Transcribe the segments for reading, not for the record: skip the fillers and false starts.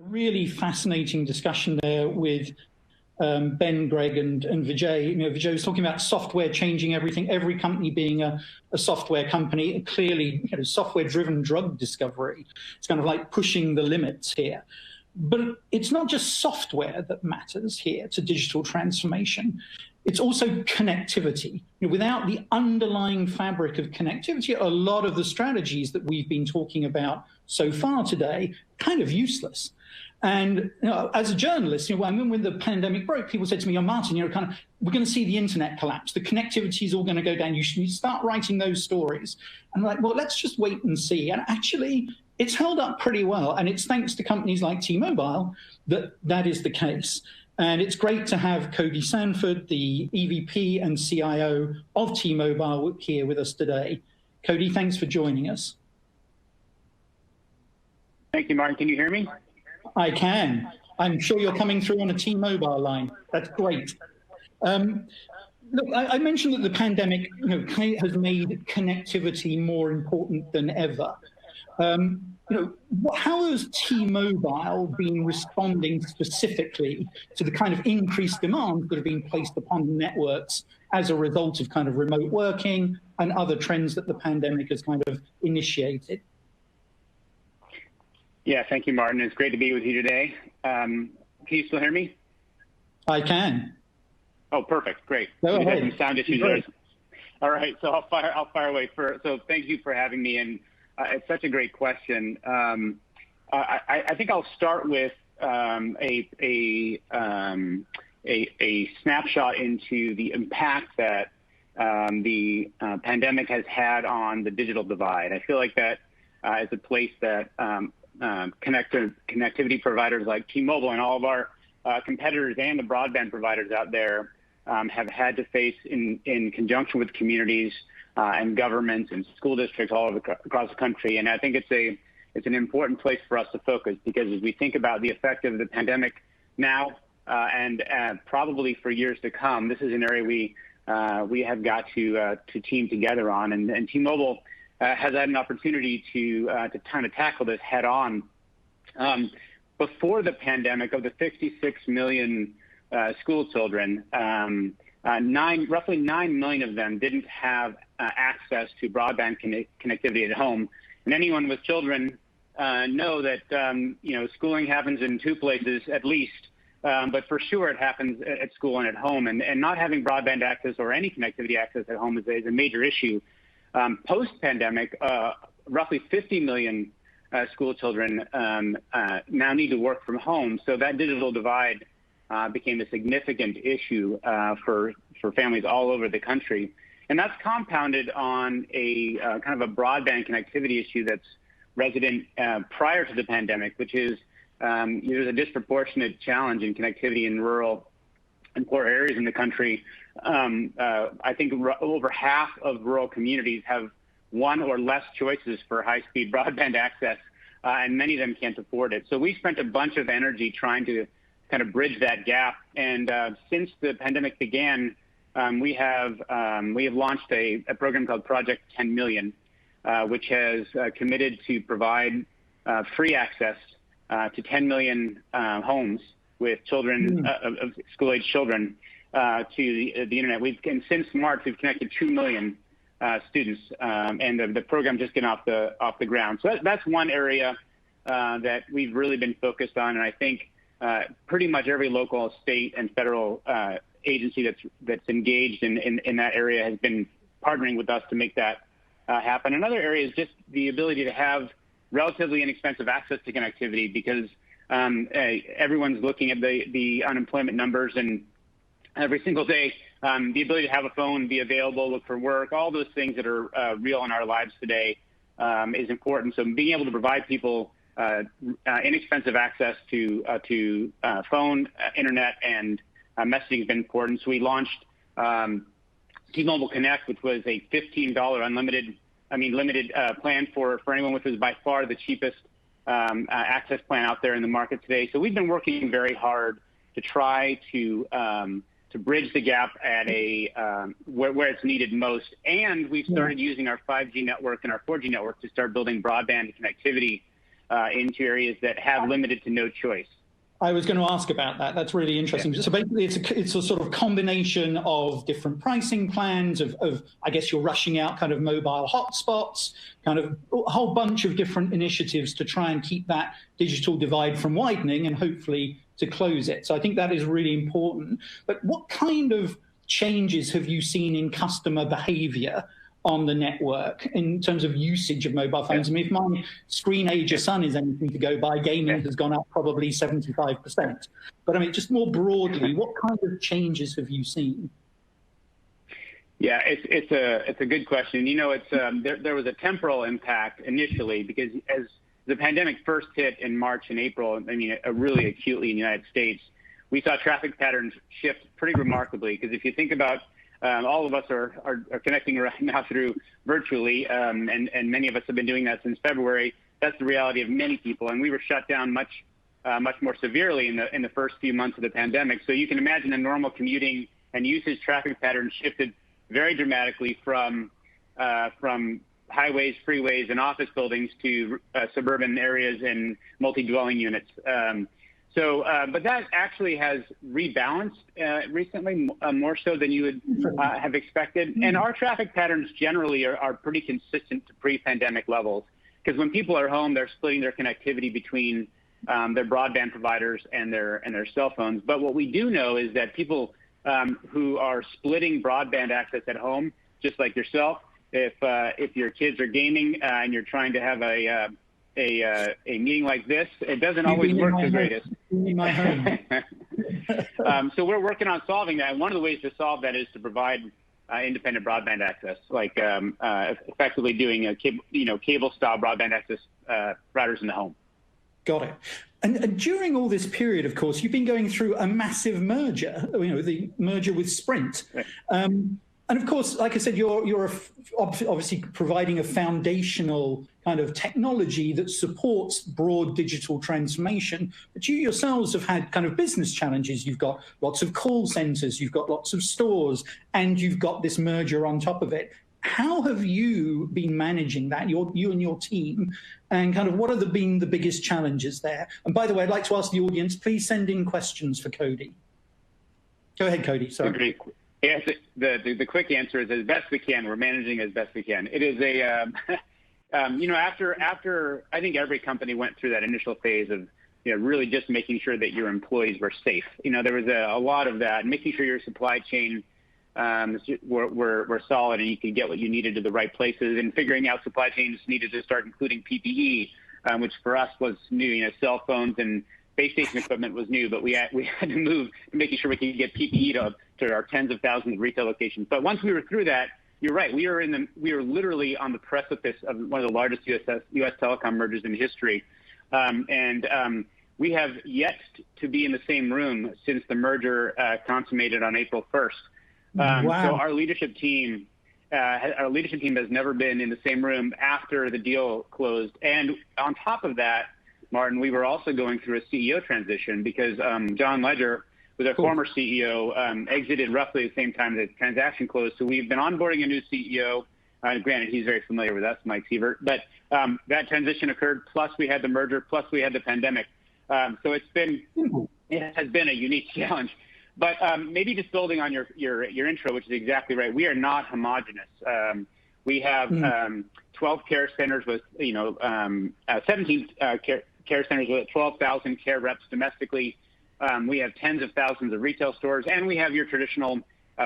really fascinating discussion there with Ben, Greg, and Vijay. Vijay was talking about software changing everything, every company being a software company. Clearly, software-driven drug discovery. It's kind of like pushing the limits here. But it's not just software that matters here to digital transformation. It's also connectivity. Without the underlying fabric of connectivity, a lot of the strategies that we've been talking about so far today are kind of useless. And as a journalist, when the pandemic broke, people said to me, Martin, we're going to see the internet collapse. The connectivity is all going to go down. You should start writing those stories. And I'm like, well, let's just wait and see. And actually, it's held up pretty well. And it's thanks to companies like T-Mobile that is the case. And it's great to have Cody Sanford, the EVP and CIO of T-Mobile, here with us today. Cody, thanks for joining us. Thank you, Martin. Can you hear me? I can. I'm sure you're coming through on a T-Mobile line. That's great. Look, I mentioned that the pandemic has made connectivity more important than ever. How has T-Mobile been responding specifically to the kind of increased demands that have been placed upon networks as a result of kind of remote working and other trends that the pandemic has kind of initiated? Yeah, thank you, Martin. It's great to be with you today. Can you still hear me? I can. Oh, perfect. Great. Go ahead. Some sound issues there. All right, so I'll fire away. So thank you for having me, and it's such a great question. I think I'll start with a snapshot into the impact that the pandemic has had on the digital divide. I feel like that is a place that connectivity providers like T-Mobile and all of our competitors and the broadband providers out there have had to face in conjunction with communities and governments and school districts all over across the country. And I think it's an important place for us to focus, because as we think about the effect of the pandemic now and probably for years to come, this is an area we have got to team together on. And T-Mobile has had an opportunity to kind of tackle this head on. Before the pandemic, of the 66 million school children, roughly 9 million of them didn't have access to broadband connectivity at home. And anyone with children know that schooling happens in two places at least, but for sure it happens at school and at home. And not having broadband access or any connectivity access at home is a major issue. Post-pandemic, roughly 50 million school children now need to work from home. So that digital divide became a significant issue for families all over the country. And that's compounded on a kind of a broadband connectivity issue that's resident prior to the pandemic, which is there's a disproportionate challenge in connectivity in rural and poor areas in the country. I think over half of rural communities have one or less choices for high-speed broadband access, and many of them can't afford it. So we spent a bunch of energy trying to kind of bridge that gap. And since the pandemic began, we have launched a program called Project 10 Million, which has committed to provide free access to 10 million homes with children, of school-age children, to the internet. And since March, we've connected 2 million students, and the program just getting off the ground. So that's one area that we've really been focused on, and I think pretty much every local, state, and federal agency that's engaged in that area has been partnering with us to make that happen. Another area is just the ability to have relatively inexpensive access to connectivity, because everyone's looking at the unemployment numbers, and every single day, the ability to have a phone, be available, look for work, all those things that are real in our lives today is important. So being able to provide people inexpensive access to phone, internet, and messaging has been important. So we launched T-Mobile Connect, which was a $15 limited plan for anyone, which was by far the cheapest access plan out there in the market today. So we've been working very hard to try to bridge the gap at where it's needed most. And we've started using our 5G network and our 4G network to start building broadband connectivity into areas that have limited to no choice. I was going to ask about that. That's really interesting. Yeah. So basically, it's a sort of combination of different pricing plans, of I guess you're rushing out kind of mobile hotspots, kind of a whole bunch of different initiatives to try and keep that digital divide from widening and hopefully to close it. So I think that is really important. But what kind of changes have you seen in customer behavior on the network in terms of usage of mobile phones? I mean, if my screen age of son is anything to go by, gaming has gone up probably 75%. But I mean, just more broadly, what kind of changes have you seen? Yeah, it's a good question. You know, there was a temporal impact initially because as the pandemic first hit in March and April, I mean, really acutely in the United States, we saw traffic patterns shift pretty remarkably. Because if you think about all of us are connecting right now through virtually, and many of us have been doing that since February. That's the reality of many people, and we were shut down much more severely in the first few months of the pandemic. So you can imagine the normal commuting and usage traffic patterns shifted very dramatically from highways, freeways, and office buildings to suburban areas and multi-dwelling units. But that actually has rebalanced recently, more so than you would have expected. And our traffic patterns generally are pretty consistent to pre-pandemic levels. Because when people are home, they're splitting their connectivity between their broadband providers and their cell phones. But what we do know is that people who are splitting broadband access at home, just like yourself, if your kids are gaming and you're trying to have a meeting like this, it doesn't always work the greatest. In my home. So we're working on solving that. And one of the ways to solve that is to provide independent broadband access, like effectively doing cable-style broadband access routers in the home. Got it. And during all this period, of course, you've been going through a massive merger. You know, the merger with Sprint. Right. And of course, like I said, you're obviously providing a foundational kind of technology that supports broad digital transformation. But you yourselves have had kind of business challenges. You've got lots of call centers, you've got lots of stores, and you've got this merger on top of it. How have you been managing that, you and your team, and kind of what have been the biggest challenges there? And by the way, I'd like to ask the audience, please send in questions for Cody. Go ahead, Cody. Sorry. Agreed. Yes, the quick answer is as best we can. We're managing as best we can. It is after I think every company went through that initial phase of really just making sure that your employees were safe. There was a lot of that, making sure your supply chain were solid and you could get what you needed to the right places, and figuring out supply chains needed to start including PPE, which for us was new. Cell phones and base station equipment was new, but we had to move to making sure we could get PPE to our tens of thousands of retail locations. But once we were through that, you're right. We are literally on the precipice of one of the largest U.S. telecom mergers in history, and we have yet to be in the same room since the merger consummated on April 1st. Wow. So our leadership team has never been in the same room after the deal closed. And on top of that, Martin, we were also going through a CEO transition because John Ledger, who was our former CEO, exited roughly at the same time the transaction closed. So we've been onboarding a new CEO. Granted, he's very familiar with us, Mike Sievert. But that transition occurred, plus we had the merger, plus we had the pandemic. So it has been a unique challenge. But maybe just building on your intro, which is exactly right, we are not homogenous. We have 12 care centers with 17 care centers with 12,000 care reps domestically. We have tens of thousands of retail stores, and we have your traditional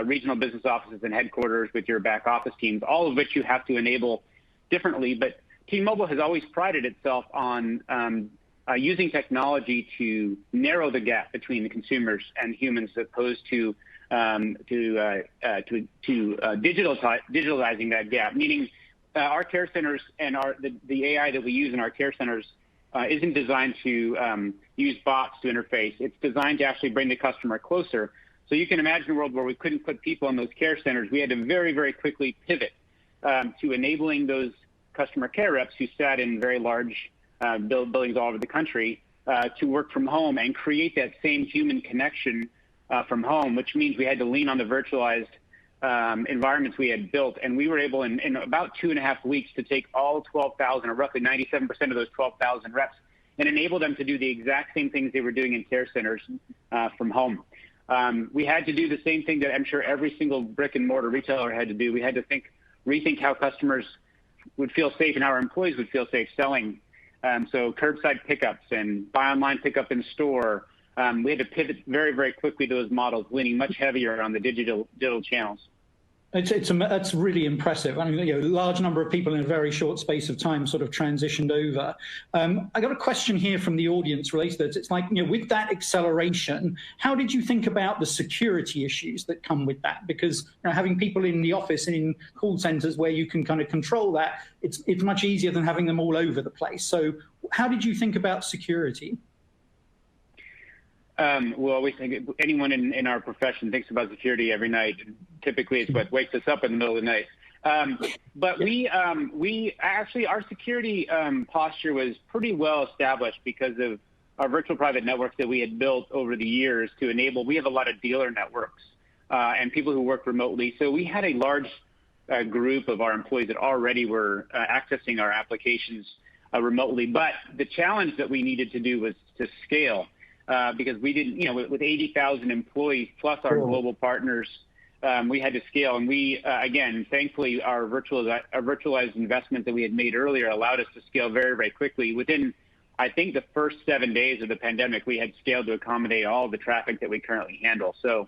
regional business offices and headquarters with your back office teams, all of which you have to enable differently. But T-Mobile has always prided itself on using technology to narrow the gap between the consumers and humans, as opposed to digitalizing that gap. Meaning, our care centers and the AI that we use in our care centers isn't designed to use bots to interface. It's designed to actually bring the customer closer. So you can imagine a world where we couldn't put people in those care centers. We had to very, very quickly pivot to enabling those customer care reps who sat in very large buildings all over the country to work from home and create that same human connection from home, which means we had to lean on the virtualized environments we had built, and we were able in about 2.5 weeks to take all 12,000, or roughly 97% of those 12,000 reps, and enable them to do the exact same things they were doing in care centers from home. We had to do the same thing that I'm sure every single brick and mortar retailer had to do. We had to rethink how customers would feel safe and how our employees would feel safe selling. So curbside pickups and buy online, pickup in store. We had to pivot very, very quickly to those models, leaning much heavier on the digital channels. That's really impressive. I mean, a large number of people in a very short space of time sort of transitioned over. I got a question here from the audience related to this. It's like, with that acceleration, how did you think about the security issues that come with that? Because having people in the office and in call centers where you can kind of control that, it's much easier than having them all over the place. So how did you think about security? Well, we think anyone in our profession thinks about security every night. Typically, it's what wakes us up in the middle of the night. But we actually, our security posture was pretty well established because of our virtual private networks that we had built over the years to enable. We have a lot of dealer networks and people who work remotely. So we had a large group of our employees that already were accessing our applications remotely. But the challenge that we needed to do was to scale. Because we didn't, with 80,000 employees plus our global partners, we had to scale. And we, again, thankfully, our virtualized investment that we had made earlier allowed us to scale very, very quickly. Within, I think, the first 7 days of the pandemic, we had scaled to accommodate all the traffic that we currently handle. So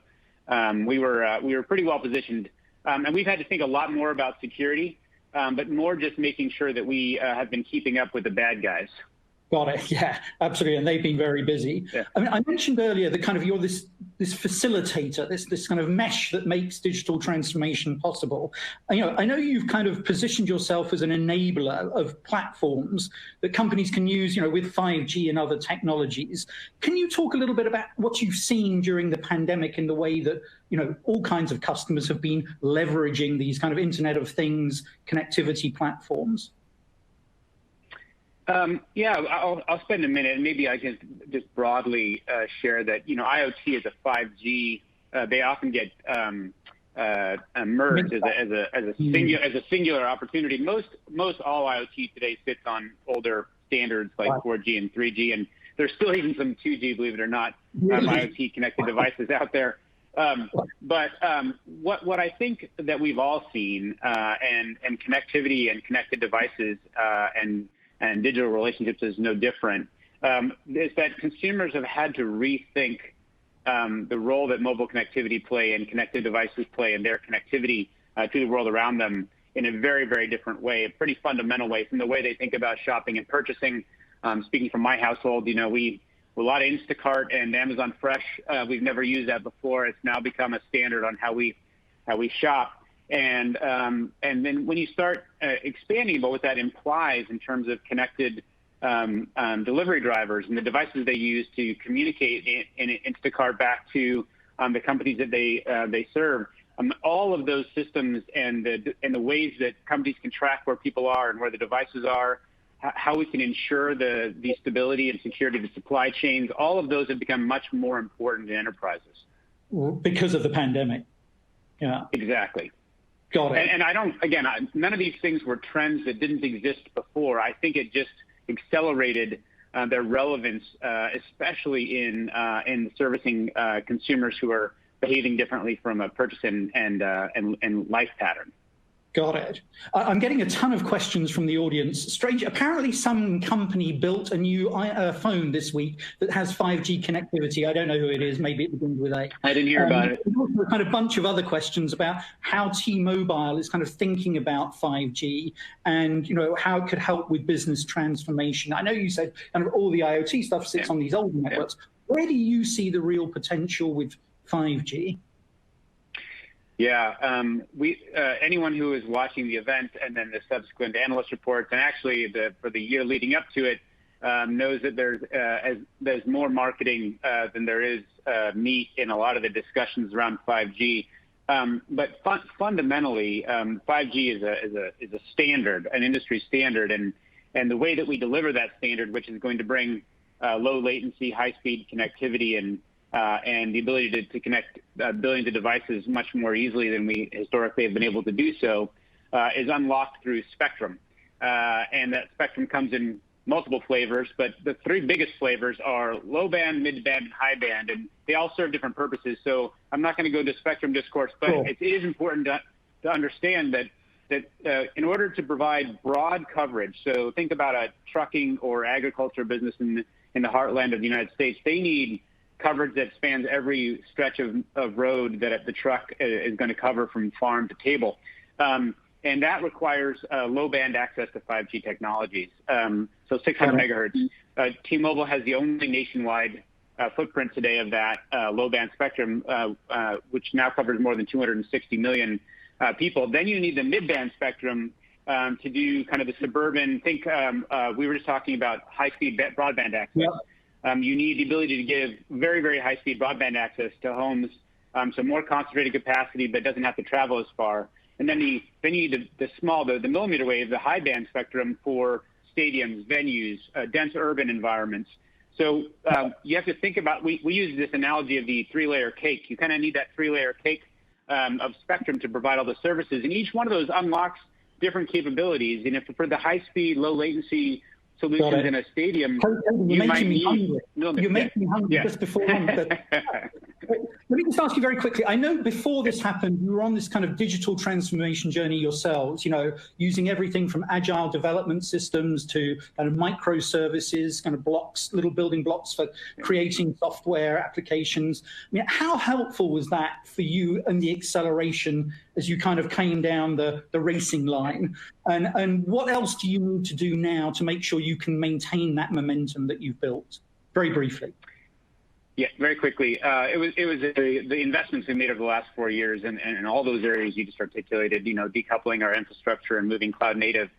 we were pretty well positioned. And we've had to think a lot more about security, but more just making sure that we have been keeping up with the bad guys. Got it. Yeah, absolutely. And they've been very busy. Yeah. I mean, I mentioned earlier that kind of you're this facilitator, this kind of mesh that makes digital transformation possible. I know you've kind of positioned yourself as an enabler of platforms that companies can use, with 5G and other technologies. Can you talk a little bit about what you've seen during the pandemic in the way that, all kinds of customers have been leveraging these kind of Internet of Things connectivity platforms? Yeah, I'll spend a minute, and maybe I can just broadly share that IoT is a 5G. They often get merged as a singular opportunity. Most all IoT today sits on older standards like 4G and 3G, and there's still even some 2G, believe it or not, IoT connected devices out there. But what I think that we've all seen, and connectivity and connected devices and digital relationships is no different, is that consumers have had to rethink the role that mobile connectivity play and connected devices play in their connectivity to the world around them in a very, very different way, a pretty fundamental way from the way they think about shopping and purchasing. Speaking from my household, we a lot of Instacart and Amazon Fresh. We've never used that before. It's now become a standard on how we shop. And then when you start expanding about what that implies in terms of connected delivery drivers and the devices they use to communicate in Instacart back to the companies that they serve, all of those systems and the ways that companies can track where people are and where the devices are, how we can ensure the stability and security of the supply chains, all of those have become much more important in enterprises. Because of the pandemic. Yeah. Exactly. Got it. And none of these things were trends that didn't exist before. I think it just accelerated their relevance, especially in servicing consumers who are behaving differently from a purchase and life pattern. Got it. I'm getting a ton of questions from the audience. Strange. Apparently, some company built a new phone this week that has 5G connectivity. I don't know who it is. Maybe it begins with A. I didn't hear about it. There's also a kind of bunch of other questions about how T-Mobile is kind of thinking about 5G and how it could help with business transformation. I know you said kind of all the IoT stuff sits on these old networks. Where do you see the real potential with 5G? Yeah, anyone who is watching the event and then the subsequent analyst reports, and actually for the year leading up to it, knows that there's more marketing than there is meat in a lot of the discussions around 5G. But fundamentally, 5G is a standard, an industry standard, and the way that we deliver that standard, which is going to bring low latency, high speed connectivity and and the ability to connect billions of devices much more easily than we historically have been able to do so is unlocked through spectrum. And that spectrum comes in multiple flavors, but the three biggest flavors are low band, mid band, and high band, and they all serve different purposes. So I'm not going to go to spectrum discourse, but it is important to understand that in order to provide broad coverage, so think about a trucking or agriculture business in the heartland of the United States, they need coverage that spans every stretch of road that the truck is going to cover from farm to table. And that requires low-band access to 5G technologies, so 600 megahertz. T-Mobile has the only nationwide footprint today of that low-band spectrum, which now covers more than 260 million people. Then you need the mid-band spectrum to do kind of the suburban, we were just talking about high-speed broadband access. Yep. You need the ability to give very, very high-speed broadband access to homes, so more concentrated capacity but doesn't have to travel as far. And then you need the millimeter wave, the high band spectrum for stadiums, venues, dense urban environments. So you have to think about, we use this analogy of the three-layer cake. You kind of need that three-layer cake of spectrum to provide all the services. And each one of those unlocks different capabilities. And if for the high-speed, low-latency solutions in a stadium, you might need... You're making me hungry just before let me just ask you very quickly. I know before this happened, you were on this kind of digital transformation journey yourselves, using everything from agile development systems to kind of microservices, kind of blocks, little building blocks for creating software applications. I mean, how helpful was that for you and the acceleration as you kind of came down the racing line? And what else do you need to do now to make sure you can maintain that momentum that you've built? Very briefly. Yeah, very quickly. It was the investments we made over the last 4 years, and all those areas you just articulated. Decoupling our infrastructure and moving cloud native.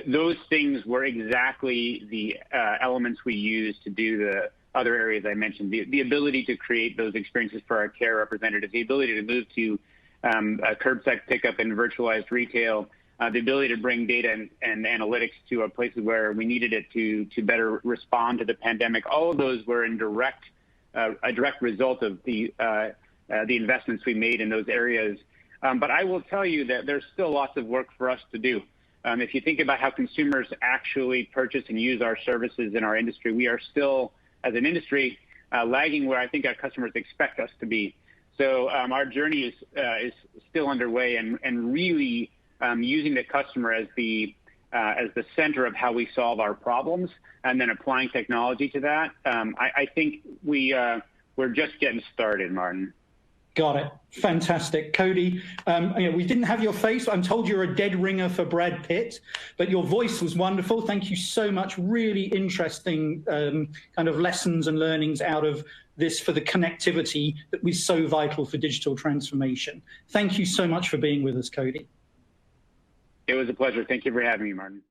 Those things were exactly the elements we used to do the other areas I mentioned. The ability to create those experiences for our care representatives, the ability to move to curbside pickup and virtualized retail, the ability to bring data and analytics to places where we needed it to better respond to the pandemic. All of those were in a direct result of the investments we made in those areas. But I will tell you that there's still lots of work for us to do. If you think about how consumers actually purchase and use our services in our industry, we are still, as an industry, lagging where I think our customers expect us to be. So our journey is still underway, and really using the customer as the center of how we solve our problems, and then applying technology to that. I think we're just getting started, Martin. Got it. Fantastic. Cody, we didn't have your face. I'm told you're a dead ringer for Brad Pitt, but your voice was wonderful. Thank you so much. Really interesting kind of lessons and learnings out of this for the connectivity that was so vital for digital transformation. Thank you so much for being with us, Cody. It was a pleasure. Thank you for having me, Martin.